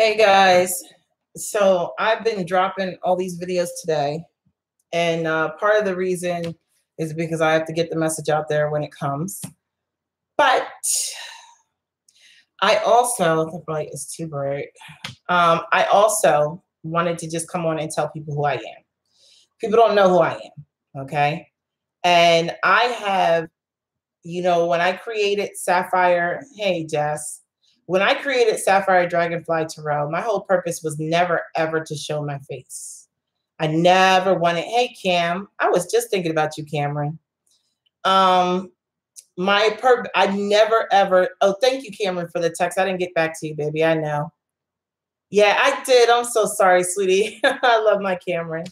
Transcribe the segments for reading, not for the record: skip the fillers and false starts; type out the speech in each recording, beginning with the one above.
Hey guys, so I've been dropping all these videos today, and part of the reason is because I have to get the message out there when it comes. But I also, the light is too bright. I also wanted to just come on and tell people who I am. People don't know who I am, okay? And I have, when I created Sapphire, hey Jess, when I created Sapphire Dragonfly Tarot, my whole purpose was never, ever to show my face. I never wanted, hey, Cam, I was just thinking about you, Cameron. I never, ever, oh, thank you, Cameron, for the text. I didn't get back to you, baby. I know. Yeah, I did. I'm so sorry, sweetie. I love my Cameron.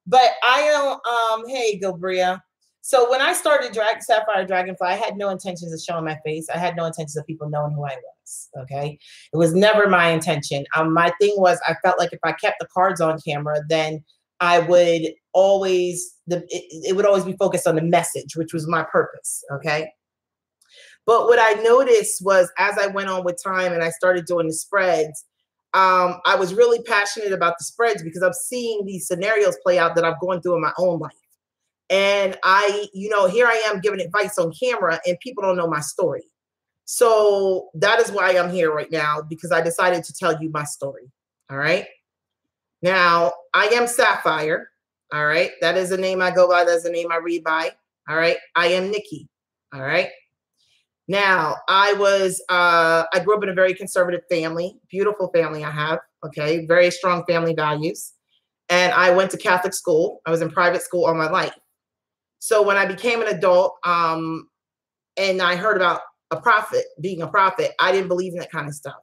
But I don't, hey, Gobria. So when I started Sapphire Dragonfly, I had no intentions of showing my face. I had no intentions of people knowing who I was, okay? It was never my intention. My thing was I felt like if I kept the cards on camera, then I would always, it would always be focused on the message, which was my purpose, okay? But what I noticed was as I went on with time and I started doing the spreads, I was really passionate about the spreads because I'm seeing these scenarios play out that I've gone through in my own life. And here I am giving advice on camera and people don't know my story. So that is why I'm here right now, because I decided to tell you my story. All right. Now I am Sapphire. All right. That is a name I go by. That's a name I read by. All right. I am Nikki. All right. Now I grew up in a very conservative family, beautiful family I have. Okay. Very strong family values. And I went to Catholic school. I was in private school all my life. So when I became an adult, and I heard about being a prophet, I didn't believe in that kind of stuff.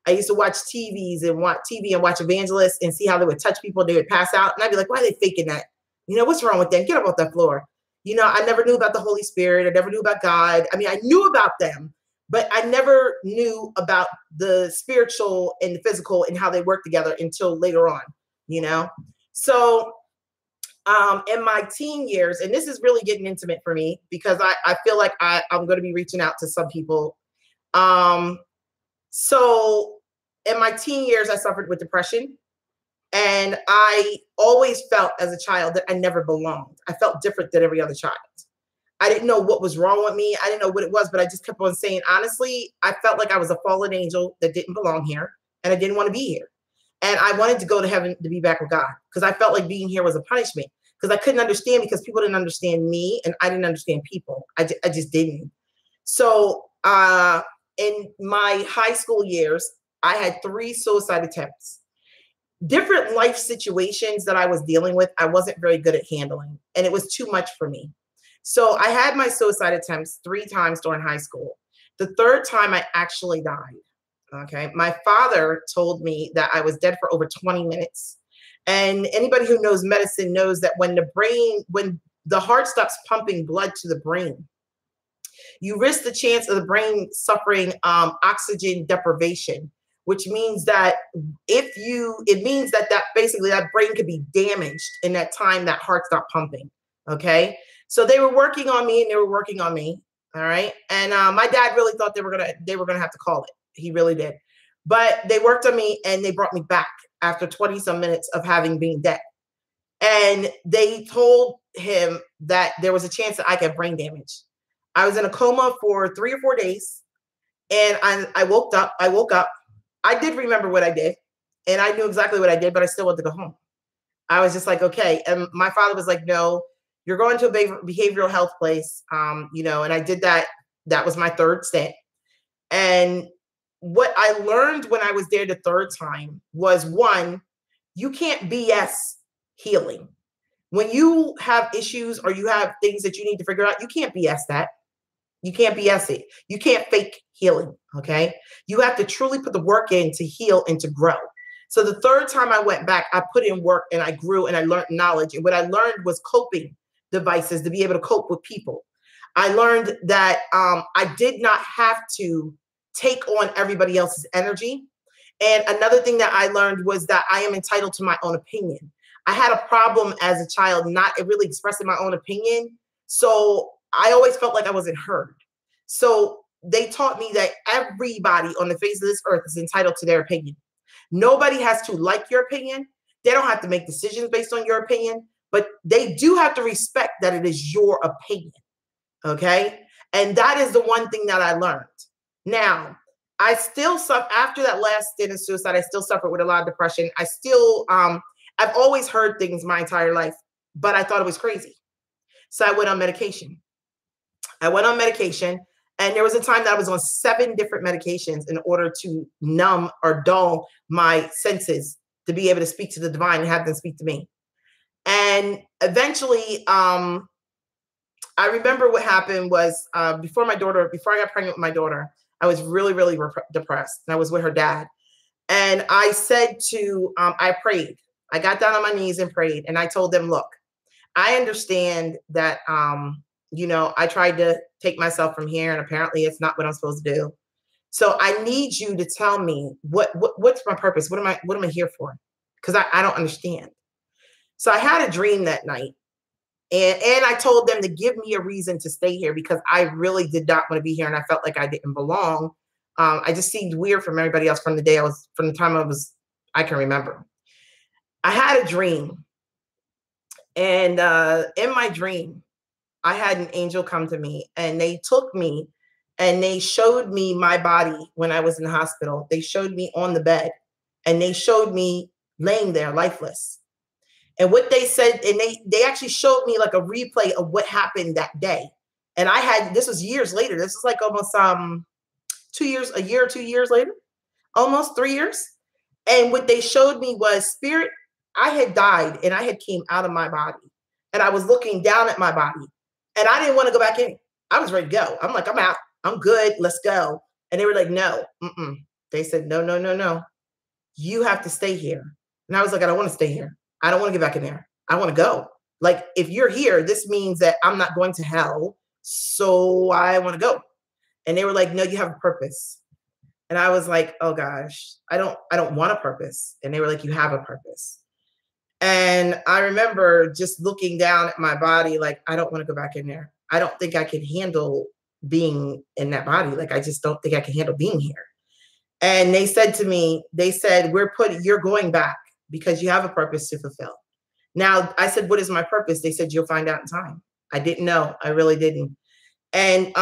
I used to watch TV and watch evangelists and see how they would touch people. They would pass out. And I'd be like, why are they faking that? What's wrong with them? Get up off that floor. I never knew about the Holy Spirit. I never knew about God. I mean, I knew about them, but I never knew about the spiritual and the physical and how they work together until later on, So in my teen years, and this is really getting intimate for me because I feel like I'm going to be reaching out to some people. So in my teen years, I suffered with depression, and I always felt as a child that I never belonged. I felt different than every other child. I didn't know what was wrong with me. I didn't know what it was, but I just kept on saying, honestly, I felt like I was a fallen angel that didn't belong here, and I didn't want to be here. And I wanted to go to heaven to be back with God because I felt like being here was a punishment because I couldn't understand because people didn't understand me and I didn't understand people. I just didn't. So in my high school years, I had 3 suicide attempts. Different life situations that I was dealing with, I wasn't very good at handling, and it was too much for me. So I had my suicide attempts 3 times during high school. The 3rd time I actually died. Okay. My father told me that I was dead for over 20 minutes. And anybody who knows medicine knows that when the heart stops pumping blood to the brain, you risk the chance of the brain suffering oxygen deprivation, which means that that brain could be damaged in that time that heart stopped pumping. Okay. So they were working on me and they were working on me. All right. And my dad really thought they were gonna have to call it. He really did. But they worked on me and they brought me back after 20 some minutes of having been dead. And they told him that there was a chance that I could have brain damage. I was in a coma for 3 or 4 days. And I woke up. I did remember what I did. And I knew exactly what I did, but I still wanted to go home. I was just like, okay. And my father was like, no, you're going to a behavioral health place. And I did that. That was my 3rd stint. And what I learned when I was there the 3rd time was, 1, you can't BS healing. When you have issues or you have things that you need to figure out, you can't BS that. You can't BS it. You can't fake healing, okay? You have to truly put the work in to heal and to grow. So the 3rd time I went back, I put in work and I grew and I learned knowledge. And what I learned was coping devices to be able to cope with people. I learned that I did not have to take on everybody else's energy. And another thing that I learned was that I am entitled to my own opinion. I had a problem as a child not really expressing my own opinion. So I always felt like I wasn't heard. So they taught me that everybody on the face of this earth is entitled to their opinion. Nobody has to like your opinion. They don't have to make decisions based on your opinion, but they do have to respect that it is your opinion. Okay. And that is the one thing that I learned. Now, I still suffer after that last stint of suicide. I still suffer with a lot of depression. I still, I've always heard things my entire life, but I thought it was crazy. So I went on medication. And there was a time that I was on 7 different medications in order to numb or dull my senses to be able to speak to the divine and have them speak to me. And eventually, I remember what happened was before I got pregnant with my daughter, I was really, really depressed. And I was with her dad. And I said I prayed. I got down on my knees and prayed. And I told them, look, I understand that, I tried to take myself from here, and apparently it's not what I'm supposed to do. So I need you to tell me what's my purpose? What am I here for? Because I don't understand. So I had a dream that night. And I told them to give me a reason to stay here because I really did not want to be here. And I felt like I didn't belong. I just seemed weird from everybody else from the time I can remember. I had a dream. And in my dream, I had an angel come to me, and they took me and they showed me my body when I was in the hospital. They showed me on the bed, and they showed me laying there lifeless. And what they said, and they actually showed me like a replay of what happened that day. And this was years later. This is like almost 2 years, a year or 2 years later, almost 3 years. And what they showed me was spirit. I had died and I had came out of my body, and I was looking down at my body, and I didn't want to go back in. I was ready to go. I'm like, I'm out. I'm good. Let's go. And they were like, no. They said, no. You have to stay here. And I was like, I don't want to stay here. I don't want to get back in there. I want to go. Like, if you're here, this means that I'm not going to hell. So I want to go. And they were like, no, you have a purpose. And I was like, oh gosh, I don't want a purpose. And they were like, you have a purpose. And I remember just looking down at my body, like, I don't want to go back in there. I don't think I can handle being in that body. Like, I just don't think I can handle being here. And they said to me, you're going back because you have a purpose to fulfill. Now, I said, what is my purpose? They said, you'll find out in time. I didn't know. I really didn't. And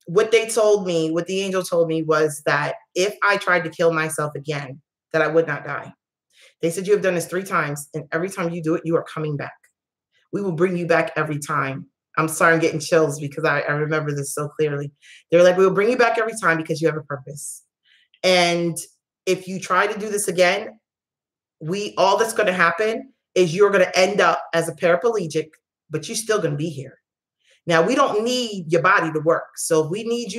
what the angel told me was that if I tried to kill myself again, that I would not die. They said, you have done this 3 times, and every time you do it, you are coming back. We will bring you back every time. I'm sorry, I'm getting chills because I remember this so clearly. They were like, we will bring you back every time because you have a purpose. And if you try to do this again, all that's going to happen is you're going to end up as a paraplegic, but you're still going to be here. Now, we don't need your body to work. So if we need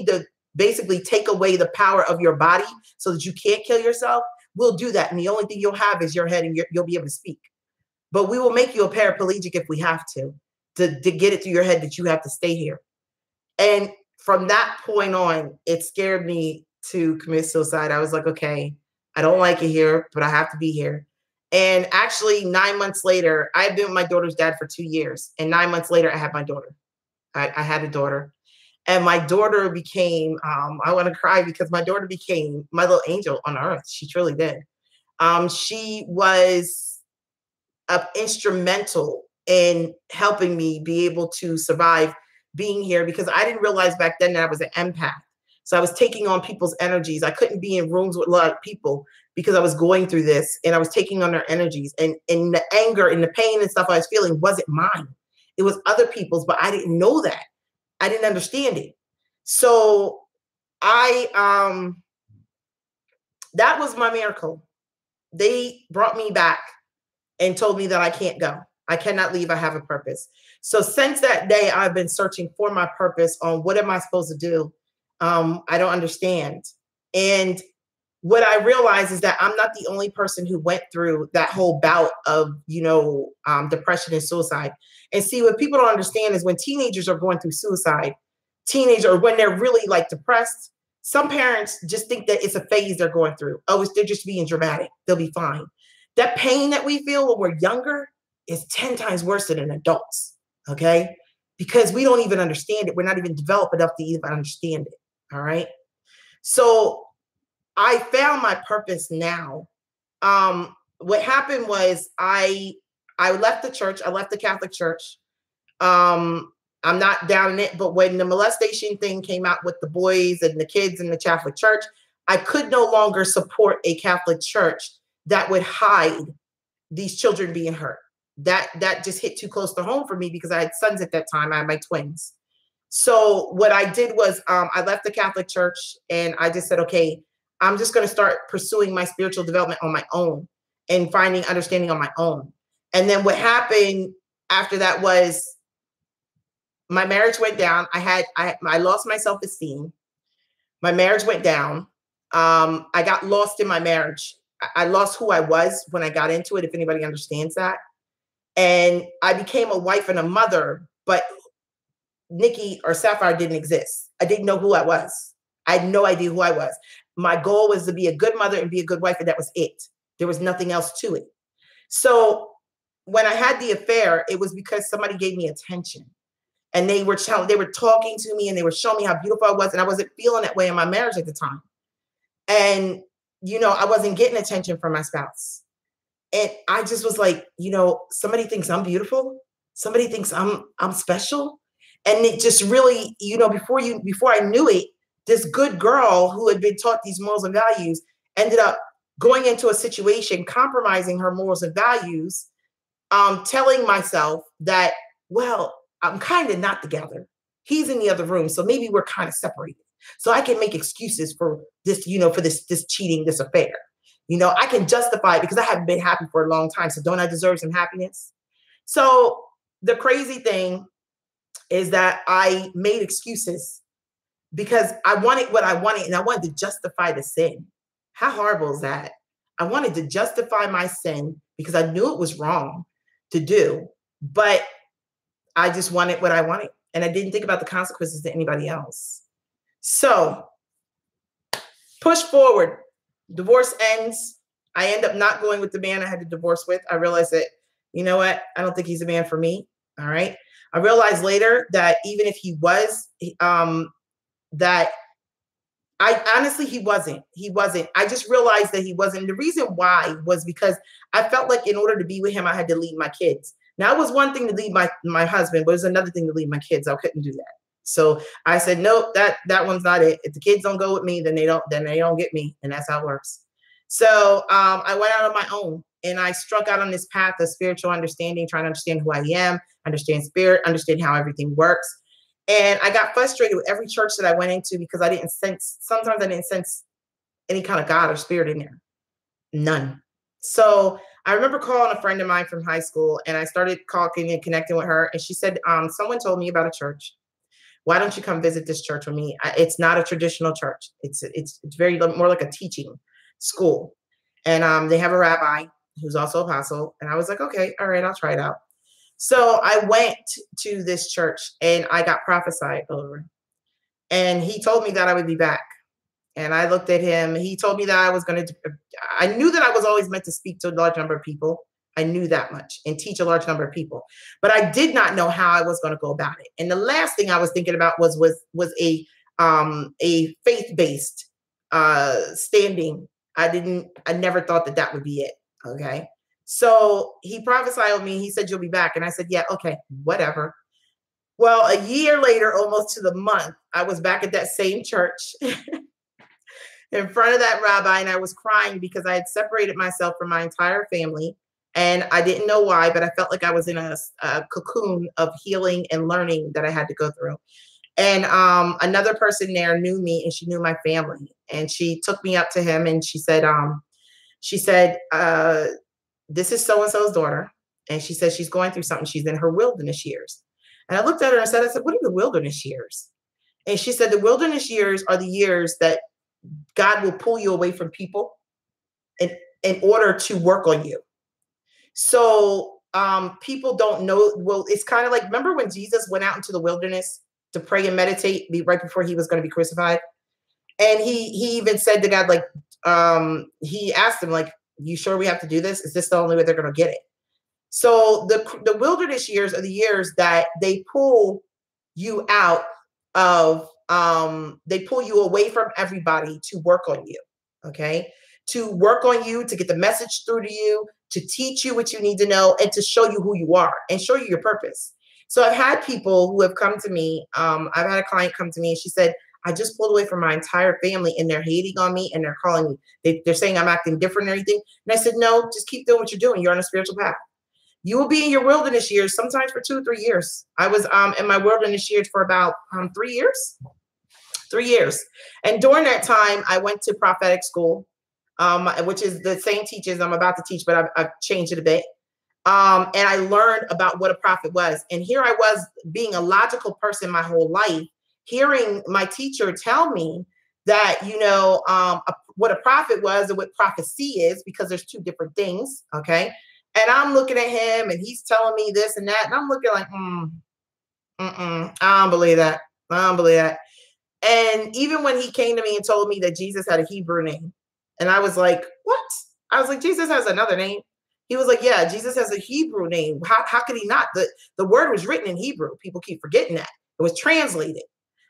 to basically take away the power of your body so that you can't kill yourself. We'll do that. And the only thing you'll have is your head, and you'll be able to speak. But we will make you a paraplegic if we have to get it through your head that you have to stay here. And from that point on, it scared me to commit suicide. I was like, okay, I don't like it here, but I have to be here. And actually 9 months later, I had been with my daughter's dad for 2 years. And 9 months later, I had my daughter. I had a daughter. And my daughter became, I want to cry because my daughter became my little angel on earth. She truly did. She was instrumental in helping me be able to survive being here because I didn't realize back then that I was an empath. So I was taking on people's energies. I couldn't be in rooms with a lot of people because I was going through this, and I was taking on their energies, and the anger and the pain and stuff I was feeling wasn't mine. It was other people's, but I didn't know that. I didn't understand it. So that was my miracle. They brought me back and told me that I can't go. I cannot leave. I have a purpose. So since that day, I've been searching for my purpose on what am I supposed to do? I don't understand. And what I realized is that I'm not the only person who went through that whole bout of, depression and suicide. And see, what people don't understand is when teenagers are going through suicide, or when they're really like depressed, some parents just think that it's a phase they're going through. Oh, they're just being dramatic. They'll be fine. That pain that we feel when we're younger is 10 times worse than adults. Okay. Because we don't even understand it. We're not even developed enough to even understand it. All right. So I found my purpose now. What happened was I left the church. I left the Catholic Church. I'm not down in it, but when the molestation thing came out with the boys and the kids in the Catholic Church, I could no longer support a Catholic church that would hide these children being hurt. That just hit too close to home for me because I had sons at that time. I had my twins. So what I did was I left the Catholic Church and I just said, okay, I'm just going to start pursuing my spiritual development on my own and finding understanding on my own. And then what happened after that was my marriage went down. I lost my self-esteem. My marriage went down. I got lost in my marriage. I lost who I was when I got into it, if anybody understands that. And I became a wife and a mother, but Nikki or Sapphire didn't exist. I didn't know who I was. I had no idea who I was. My goal was to be a good mother and be a good wife, and that was it. There was nothing else to it. So when I had the affair, it was because somebody gave me attention. And they were talking to me and they were showing me how beautiful I was. And I wasn't feeling that way in my marriage at the time. And, you know, I wasn't getting attention from my spouse. And I just was like, you know, somebody thinks I'm beautiful. Somebody thinks I'm special. And it just really, you know, before I knew it, this good girl who had been taught these morals and values ended up going into a situation, compromising her morals and values, telling myself that, well, I'm kind of not together. He's in the other room. So maybe we're kind of separated. So I can make excuses for this, you know, for this cheating, this affair. You know, I can justify it because I haven't been happy for a long time. So don't I deserve some happiness? So the crazy thing is that I made excuses because I wanted what I wanted and I wanted to justify the sin. How horrible is that? I wanted to justify my sin because I knew it was wrong to do, but I just wanted what I wanted. And I didn't think about the consequences to anybody else. So push forward. Divorce ends. I end up not going with the man I had to divorce with. I realized that, you know what? I don't think he's a man for me. All right. I realized later that even if he was, that he wasn't. I just realized that he wasn't. The reason why was because I felt like in order to be with him, I had to leave my kids. Now, it was one thing to leave my husband, but it was another thing to leave my kids. I couldn't do that. So I said, nope, that one's not it. If the kids don't go with me, then they don't get me. And that's how it works. So I went out on my own and I struck out on this path of spiritual understanding, trying to understand who I am, understand spirit, understand how everything works. And I got frustrated with every church that I went into because sometimes I didn't sense any kind of God or spirit in there. None. So I remember calling a friend of mine from high school and I started talking and connecting with her. And she said, someone told me about a church. Why don't you come visit this church with me? It's not a traditional church. It's very more like a teaching school. And they have a rabbi who's also apostle. And I was like, okay, all right, I'll try it out. So I went to this church and I got prophesied over. And he told me that I would be back. And I looked at him. He told me that I knew that I was always meant to speak to a large number of people. I knew that much and teach a large number of people. But I did not know how I was going to go about it. And the last thing I was thinking about was a faith-based standing. I never thought that would be it. Okay. So he prophesied on me. He said, you'll be back. And I said, yeah, okay, whatever. Well, a year later, almost to the month, I was back at that same church in front of that rabbi. And I was crying because I had separated myself from my entire family. And I didn't know why, but I felt like I was in a cocoon of healing and learning that I had to go through. And another person there knew me and she knew my family. And she took me up to him and she said, this is so-and-so's daughter. And she said she's going through something. She's in her wilderness years. And I looked at her and I said, what are the wilderness years? And she said, the wilderness years are the years that God will pull you away from people in order to work on you. So people don't know. Well, it's kind of like, remember when Jesus went out into the wilderness to pray and meditate right before he was going to be crucified? And he even said to God, like, he asked him, like, you sure we have to do this? Is this the only way they're going to get it? So the wilderness years are the years that they pull you out of, they pull you away from everybody to work on you. okay? To work on you, to get the message through to you, to teach you what you need to know, and to show you who you are and show you your purpose. So I've had people who have come to me. I've had a client come to me and she said, I just pulled away from my entire family and they're hating on me and they're calling me. They're saying I'm acting different or anything. And I said, no, just keep doing what you're doing. You're on a spiritual path. You will be in your wilderness years, sometimes for 2 or 3 years. I was in my wilderness years for about 3 years. 3 years. And during that time, I went to prophetic school, which is the same teachers I'm about to teach, but I've changed it a bit. And I learned about what a prophet was. And here I was being a logical person my whole life, hearing my teacher tell me that, you know, what a prophet was and what prophecy is, because there's 2 different things. Okay. And I'm looking at him and he's telling me this and that. And I'm looking like, I don't believe that. I don't believe that. And even when he came to me and told me that Jesus had a Hebrew name, and I was like, what? I was like, Jesus has another name. He was like, yeah, Jesus has a Hebrew name. How could he not? The word was written in Hebrew. People keep forgetting that. It was translated.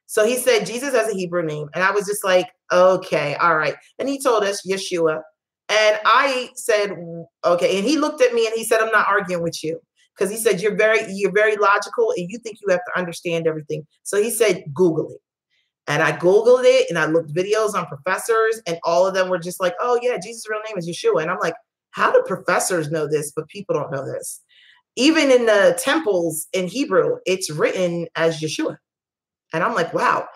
So he said, Jesus has a Hebrew name. And I was just like, okay, all right. And he told us Yeshua. And I said, okay. And he looked at me and he said, I'm not arguing with you. Because he said, you're very logical and you think you have to understand everything. So he said, Google it. And I Googled it and I looked videos on professors and all of them were just like, oh yeah, Jesus' real name is Yeshua. And I'm like, how do professors know this, but people don't know this? Even in the temples in Hebrew, it's written as Yeshua. And I'm like, wow.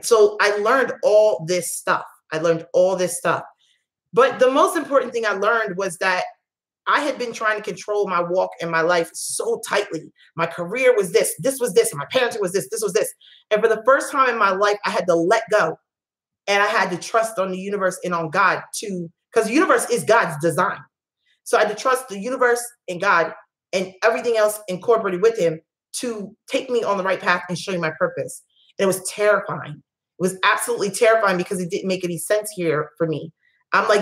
So I learned all this stuff. But the most important thing I learned was that I had been trying to control my walk and my life so tightly. My career was this was this, and my parenting was this was this. And for the first time in my life, I had to let go. And I had to trust on the universe and on God because the universe is God's design. So I had to trust the universe and God and everything else incorporated with him to take me on the right path and show me my purpose. And it was terrifying. It was absolutely terrifying because it didn't make any sense here for me. I'm like,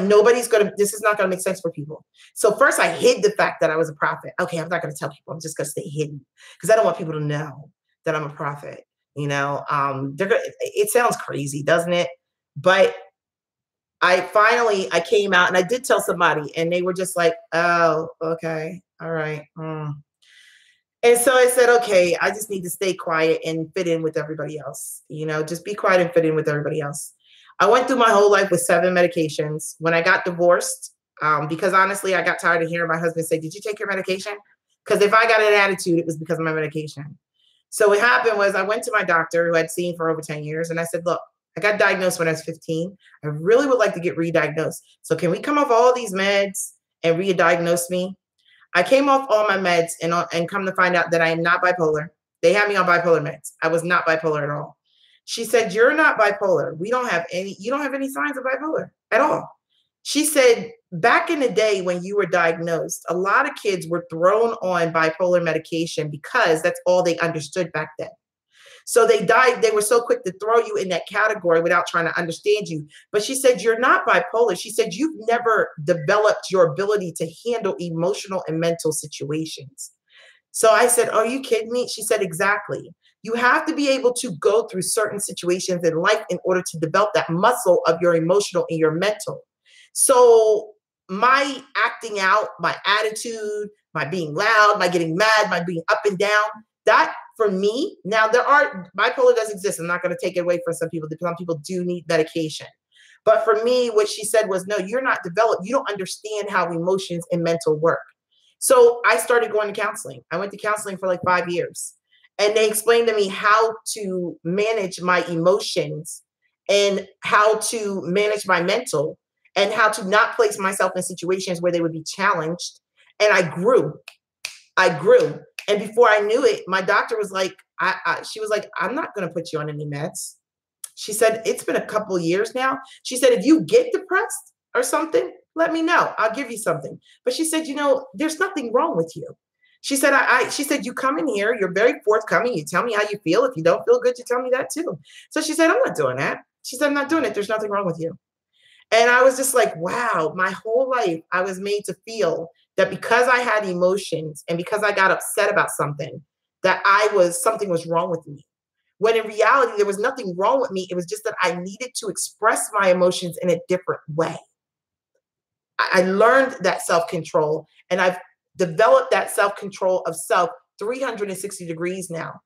this is not going to make sense for people. So first I hid the fact that I was a prophet. Okay, I'm not going to tell people. I'm just going to stay hidden because I don't want people to know that I'm a prophet. You know, it sounds crazy, doesn't it? But I came out and I did tell somebody and they were just like, oh, okay. All right. And so I said, okay, I just need to stay quiet and fit in with everybody else. You know, just be quiet and fit in with everybody else. I went through my whole life with 7 medications. When I got divorced, because honestly, I got tired of hearing my husband say, did you take your medication? Because if I got an attitude, it was because of my medication. So what happened was I went to my doctor who I'd seen for over 10 years. And I said, look, I got diagnosed when I was 15. I really would like to get re-diagnosed. So can we come off all these meds and re-diagnose me? I came off all my meds and come to find out that I am not bipolar. They had me on bipolar meds. I was not bipolar at all. She said, you're not bipolar. You don't have any signs of bipolar at all. She said, back in the day when you were diagnosed, a lot of kids were thrown on bipolar medication because that's all they understood back then. So they were so quick to throw you in that category without trying to understand you. But she said, you're not bipolar. She said, you've never developed your ability to handle emotional and mental situations. So I said, are you kidding me? She said, exactly. You have to be able to go through certain situations in life in order to develop that muscle of your emotional and your mental. So my acting out, my attitude, my being loud, my getting mad, my being up and down, that for me, now bipolar does exist. I'm not going to take it away from some people. Some people do need medication. But for me, what she said was, no, you're not developed. You don't understand how emotions and mental work. So I started going to counseling. I went to counseling for like 5 years. And they explained to me how to manage my emotions and how to manage my mental and how to not place myself in situations where they would be challenged. And I grew. And before I knew it, my doctor was like, she was like, I'm not going to put you on any meds. She said, it's been a couple of years now. She said, if you get depressed or something, let me know. I'll give you something. But she said, there's nothing wrong with you. She said, she said, you come in here, you're very forthcoming. You tell me how you feel. If you don't feel good, you tell me that too. So she said, I'm not doing that. She said, I'm not doing it. There's nothing wrong with you. And I was just like, wow, my whole life I was made to feel that because I had emotions and because I got upset about something, that something was wrong with me. when in reality, there was nothing wrong with me. It was just that I needed to express my emotions in a different way. I learned that self-control, and I've developed that self-control of self 360 degrees now.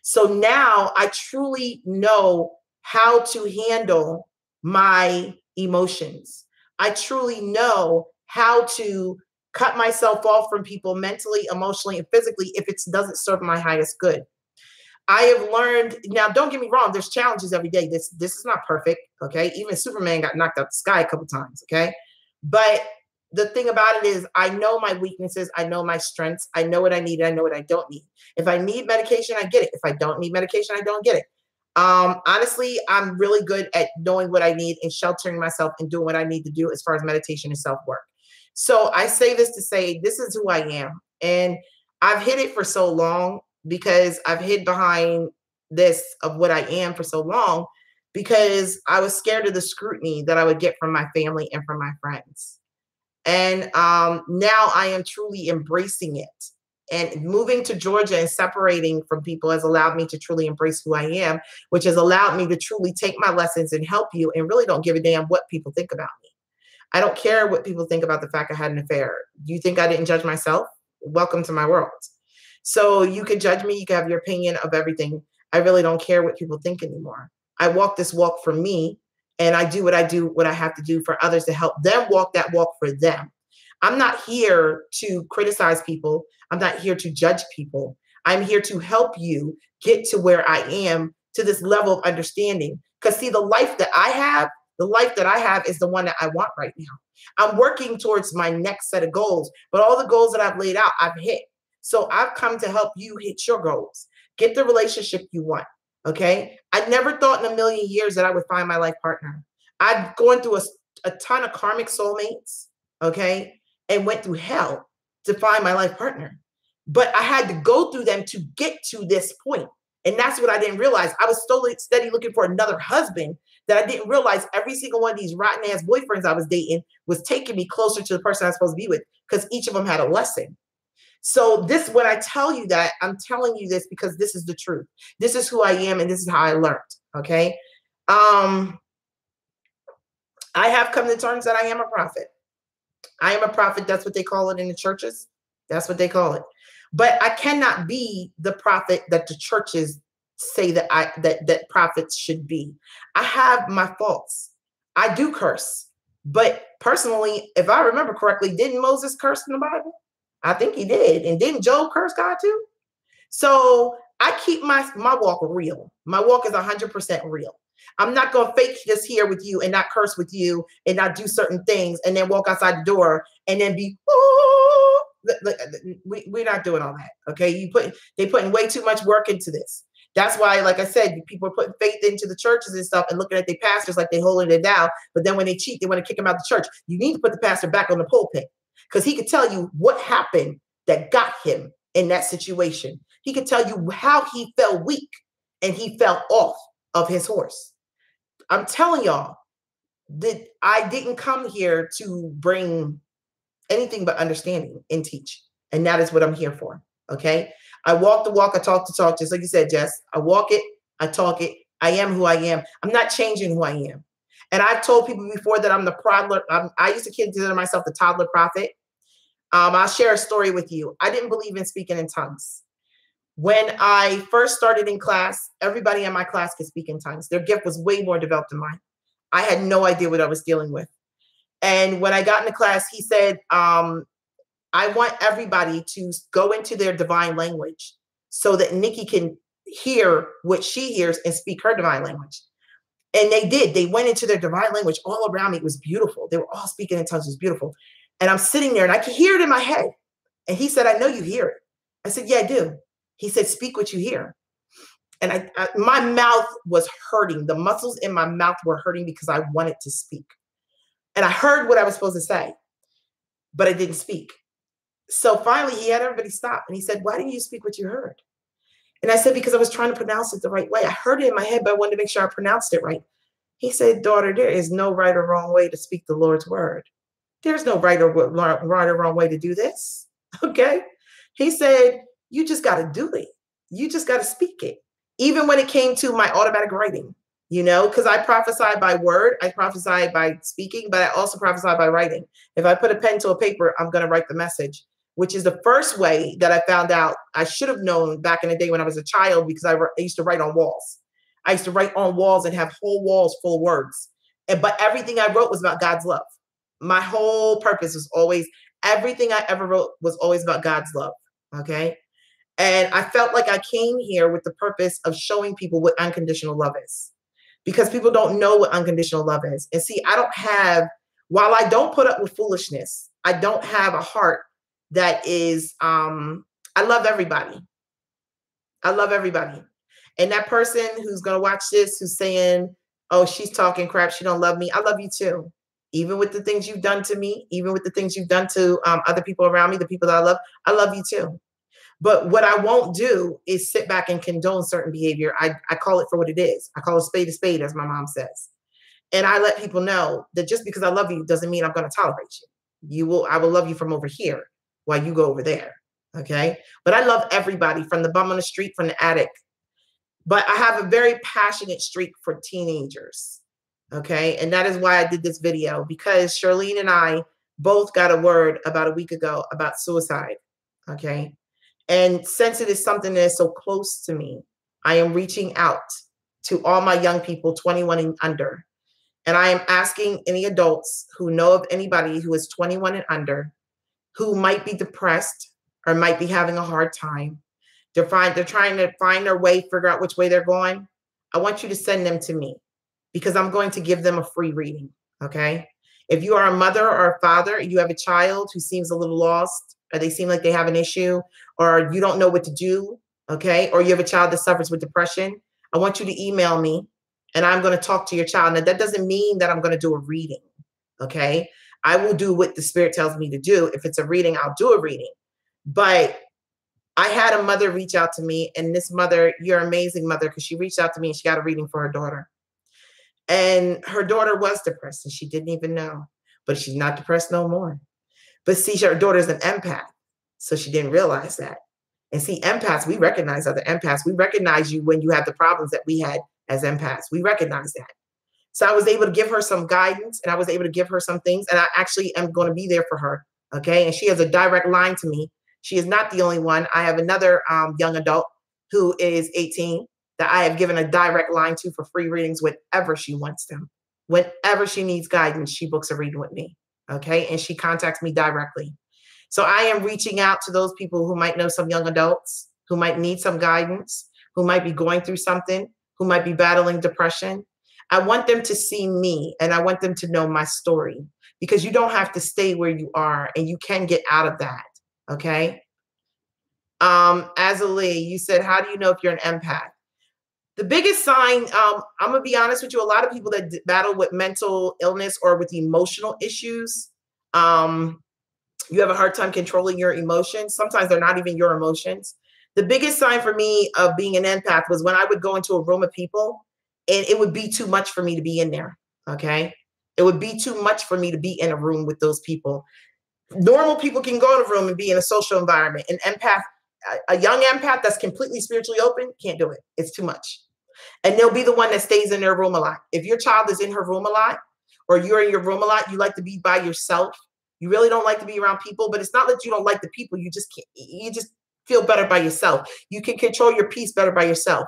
So now I truly know how to handle my emotions. I truly know how to cut myself off from people mentally, emotionally, and physically if it doesn't serve my highest good. I have learned, now don't get me wrong, there's challenges every day. This is not perfect, okay? Even Superman got knocked out the sky a couple times, okay? But the thing about it is I know my weaknesses, I know my strengths, I know what I need, I know what I don't need. If I need medication, I get it. If I don't need medication, I don't get it. Honestly, I'm really good at knowing what I need and sheltering myself and doing what I need to do as far as meditation and self-work. So I say this to say, this is who I am. And I've hid it for so long because I've hid behind this of what I am for so long because I was scared of the scrutiny that I would get from my family and from my friends. And now I am truly embracing it. And moving to Georgia and separating from people has allowed me to truly embrace who I am, which has allowed me to truly take my lessons and help you and really don't give a damn what people think about me. I don't care what people think about the fact I had an affair. You think I didn't judge myself? Welcome to my world. So you can judge me. You can have your opinion of everything. I really don't care what people think anymore. I walk this walk for me, and I do, what I have to do for others to help them walk that walk for them. I'm not here to criticize people. I'm not here to judge people. I'm here to help you get to where I am, to this level of understanding. Because see, the life that I have is the one that I want right now. I'm working towards my next set of goals, but all the goals that I've laid out, I've hit. So I've come to help you hit your goals, get the relationship you want. Okay. I never thought in a million years that I would find my life partner. I've gone through a ton of karmic soulmates. Okay. And went through hell to find my life partner. But I had to go through them to get to this point. And that's what I didn't realize. I was steady looking for another husband that I didn't realize every single one of these rotten ass boyfriends I was dating was taking me closer to the person I was supposed to be with because each of them had a lesson. So this, when I tell you that, I'm telling you this because this is the truth. This is who I am and this is how I learned. Okay. I have come to terms that I am a prophet. I am a prophet. That's what they call it in the churches. That's what they call it. But I cannot be the prophet that the churches say that that prophets should be. I have my faults. I do curse. But personally, if I remember correctly, didn't Moses curse in the Bible? I think he did. And didn't Job curse God too? So I keep my walk real. My walk is 100% real. I'm not going to fake this here with you and not curse with you and not do certain things and then walk outside the door and then be, oh, we're not doing all that. Okay. They putting way too much work into this. That's why, like I said, people are putting faith into the churches and stuff and looking at their pastors like they're holding it down. But then when they cheat, they want to kick them out the church. You need to put the pastor back on the pulpit because he could tell you what happened that got him in that situation. He could tell you how he fell weak and he fell off of his horse. I'm telling y'all that I didn't come here to bring anything but understanding and teach. And that is what I'm here for. Okay. I walk the walk. I talk the talk. Just like you said, Jess, I walk it. I talk it. I am who I am. I'm not changing who I am. And I've told people before that I'm the toddler. I used to consider myself the toddler prophet. I'll share a story with you. I didn't believe in speaking in tongues. When I first started in class, everybody in my class could speak in tongues. Their gift was way more developed than mine. I had no idea what I was dealing with. And when I got into class, he said, I want everybody to go into their divine language so that Nikki can hear what she hears and speak her divine language. And they did. They went into their divine language all around me. It was beautiful. They were all speaking in tongues. It was beautiful. And I'm sitting there and I could hear it in my head. And he said, I know you hear it. I said, yeah, I do. He said, speak what you hear. And my mouth was hurting. The muscles in my mouth were hurting because I wanted to speak. And I heard what I was supposed to say, but I didn't speak. So finally, he had everybody stop. And he said, why didn't you speak what you heard? And I said, because I was trying to pronounce it the right way. I heard it in my head, but I wanted to make sure I pronounced it right. He said, daughter, there is no right or wrong way to speak the Lord's word. There's no right or wrong way to do this. Okay. He said, you just got to do it. You just got to speak it. even when it came to my automatic writing, you know, because I prophesy by word, I prophesy by speaking, but I also prophesy by writing. If I put a pen to a paper, I'm going to write the message, which is the first way that I found out. I should have known back in the day when I was a child, because I used to write on walls. I used to write on walls and have whole walls full of words. But everything I wrote was about God's love. My whole purpose was always, everything I ever wrote was always about God's love. Okay. And I felt like I came here with the purpose of showing people what unconditional love is, because people don't know what unconditional love is. And see, I don't have, while I don't put up with foolishness, I don't have a heart that is, I love everybody. I love everybody. And that person who's going to watch this, who's saying, oh, she's talking crap, she don't love me, I love you too. Even with the things you've done to me, even with the things you've done to other people around me, the people that I love you too. But what I won't do is sit back and condone certain behavior. I call it for what it is. I call a spade, as my mom says. And I let people know that just because I love you doesn't mean I'm going to tolerate you. I will love you from over here while you go over there. Okay. But I love everybody, from the bum on the street, from the attic. But I have a very passionate streak for teenagers. Okay. And that is why I did this video, because Charlene and I both got a word about a week ago about suicide. Okay. And since it is something that is so close to me, I am reaching out to all my young people, 21 and under. And I am asking any adults who know of anybody who is 21 and under, who might be depressed or might be having a hard time. They're trying to find their way, figure out which way they're going. I want you to send them to me, because I'm going to give them a free reading. Okay. If you are a mother or a father, you have a child who seems a little lost, or they seem like they have an issue, or you don't know what to do, okay, or you have a child that suffers with depression, I want you to email me, and I'm going to talk to your child. Now, that doesn't mean that I'm going to do a reading, okay? I will do what the spirit tells me to do. If it's a reading, I'll do a reading. But I had a mother reach out to me, and this mother, you're an amazing mother, because she reached out to me and she got a reading for her daughter. And her daughter was depressed, and she didn't even know, but she's not depressed no more. But see, her daughter's an empath, so she didn't realize that. And see, empaths, we recognize other empaths. We recognize you when you have the problems that we had as empaths. We recognize that. So I was able to give her some guidance, and I was able to give her some things, and I actually am going to be there for her, okay? And she has a direct line to me. She is not the only one. I have another young adult who is 18 that I have given a direct line to for free readings whenever she wants them. Whenever she needs guidance, she books a reading with me. Okay. And she contacts me directly. So I am reaching out to those people who might know some young adults, who might need some guidance, who might be going through something, who might be battling depression. I want them to see me, and I want them to know my story, because you don't have to stay where you are, and you can get out of that. Okay. Azalee, you said, how do you know if you're an empath? The biggest sign, I'm going to be honest with you, a lot of people that battle with mental illness or with emotional issues, you have a hard time controlling your emotions. Sometimes they're not even your emotions. The biggest sign for me of being an empath was when I would go into a room of people, and it would be too much for me to be in there. Okay. It would be too much for me to be in a room with those people. Normal people can go in a room and be in a social environment. An empath, a young empath that's completely spiritually open, can't do it. It's too much. And they'll be the one that stays in their room a lot. If your child is in her room a lot, or you're in your room a lot, you like to be by yourself. You really don't like to be around people, but it's not that you don't like the people. You just can't, you just feel better by yourself. You can control your peace better by yourself.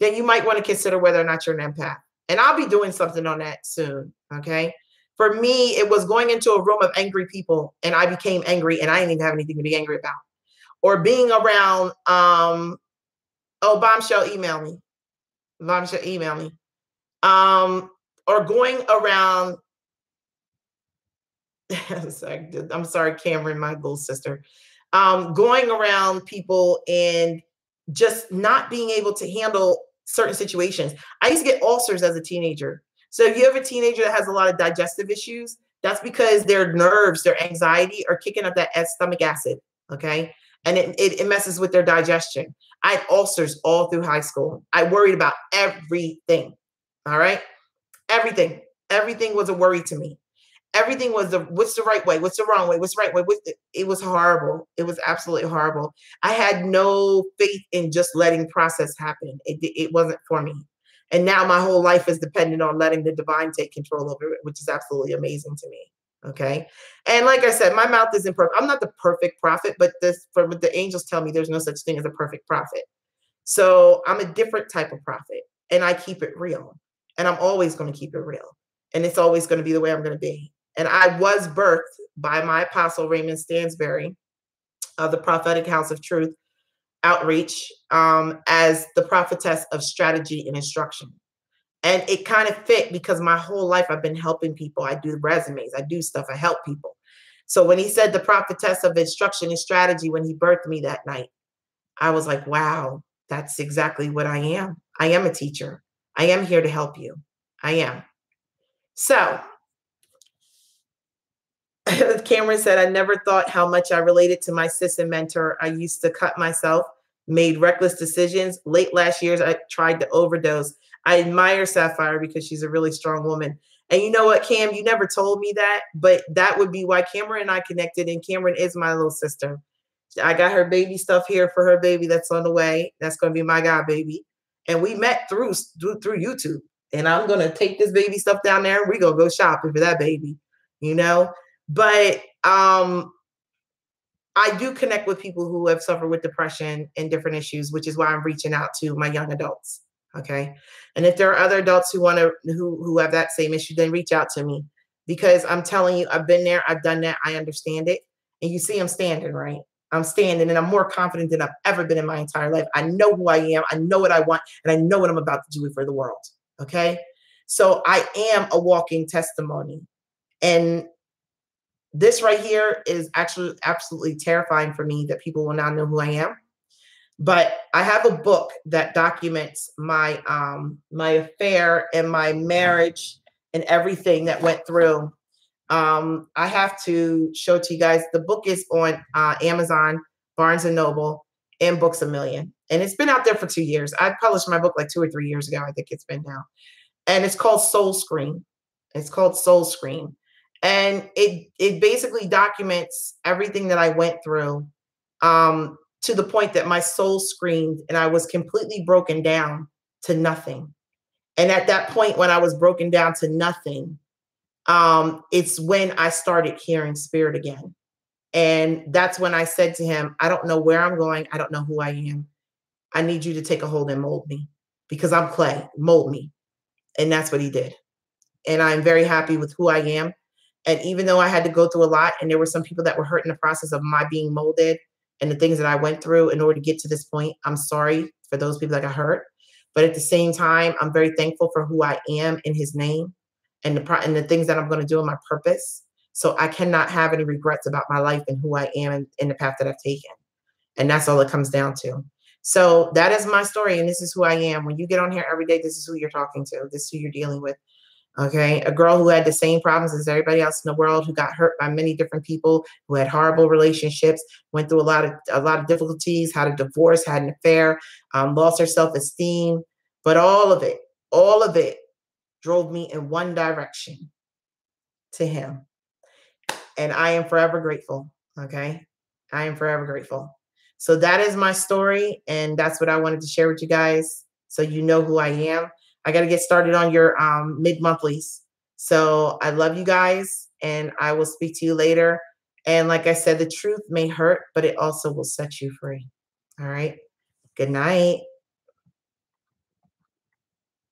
Then you might want to consider whether or not you're an empath. And I'll be doing something on that soon. Okay. For me, it was going into a room of angry people, and I became angry, and I didn't even have anything to be angry about. Or being around, oh, Bombshell, email me. Bombshell, email me. Or going around, I'm sorry, Cameron, my little sister. Going around people and just not being able to handle certain situations. I used to get ulcers as a teenager. So if you have a teenager that has a lot of digestive issues, that's because their nerves, their anxiety are kicking up that stomach acid, okay? And it messes with their digestion. I had ulcers all through high school. I worried about everything, all right? Everything was a worry to me. Everything was what's the right way? What's the wrong way? What's the right way? It was horrible. It was absolutely horrible. I had no faith in just letting process happen. It wasn't for me. And now my whole life is dependent on letting the divine take control over it, which is absolutely amazing to me. Okay. And like I said, my mouth isn't perfect. I'm not the perfect prophet, but for what the angels tell me, there's no such thing as a perfect prophet. So I'm a different type of prophet, and I keep it real. And I'm always going to keep it real. And it's always going to be the way I'm going to be. And I was birthed by my apostle, Raymond Stansberry, of the Prophetic House of Truth Outreach, as the prophetess of strategy and instruction. And it kind of fit because my whole life I've been helping people. I do resumes, I do stuff, I help people. So when he said the prophetess of instruction and strategy, when he birthed me that night, I was like, wow, that's exactly what I am. I am a teacher. I am here to help you. I am. So Cameron said, I never thought how much I related to my sis and mentor. I used to cut myself, made reckless decisions. Late last year, I tried to overdose. I admire Sapphire because she's a really strong woman. And you know what, Cam, you never told me that, but that would be why Cameron and I connected. And Cameron is my little sister. I got her baby stuff here for her baby that's on the way. That's going to be my god baby. And we met through YouTube. And I'm going to take this baby stuff down there and we're going to go shopping for that baby, you know? But I do connect with people who have suffered with depression and different issues, which is why I'm reaching out to my young adults. Okay. And if there are other adults who want to, who have that same issue, then reach out to me, because I'm telling you, I've been there. I've done that. I understand it. And you see, I'm standing, right? I'm standing and I'm more confident than I've ever been in my entire life. I know who I am. I know what I want, and I know what I'm about to do for the world. Okay. So I am a walking testimony. And this right here is actually absolutely terrifying for me that people will now know who I am. But I have a book that documents my my affair and my marriage and everything that went through. I have to show it to you guys. The book is on Amazon, Barnes and Noble, and Books A Million. And it's been out there for 2 years. I published my book like 2 or 3 years ago. I think it's been now. And it's called Soul Scream. It's called Soul Scream. And it basically documents everything that I went through, to the point that my soul screamed and I was completely broken down to nothing. And at that point, when I was broken down to nothing, it's when I started hearing spirit again. And that's when I said to him, I don't know where I'm going. I don't know who I am. I need you to take a hold and mold me, because I'm clay. Mold me. And that's what he did. And I'm very happy with who I am. And even though I had to go through a lot, and there were some people that were hurt in the process of my being molded and the things that I went through in order to get to this point, I'm sorry for those people that got hurt. But at the same time, I'm very thankful for who I am in his name, and the things that I'm going to do in my purpose. So I cannot have any regrets about my life and who I am and the path that I've taken. And that's all it comes down to. So that is my story. And this is who I am. When you get on here every day, this is who you're talking to. This is who you're dealing with. Okay. A girl who had the same problems as everybody else in the world, who got hurt by many different people, who had horrible relationships, went through a lot of difficulties, had a divorce, had an affair, lost her self-esteem. But all of it drove me in one direction, to him. And I am forever grateful. Okay. I am forever grateful. So that is my story. And that's what I wanted to share with you guys, so you know who I am. I got to get started on your mid-monthlies. So I love you guys, and I will speak to you later. And like I said, the truth may hurt, but it also will set you free. All right. Good night.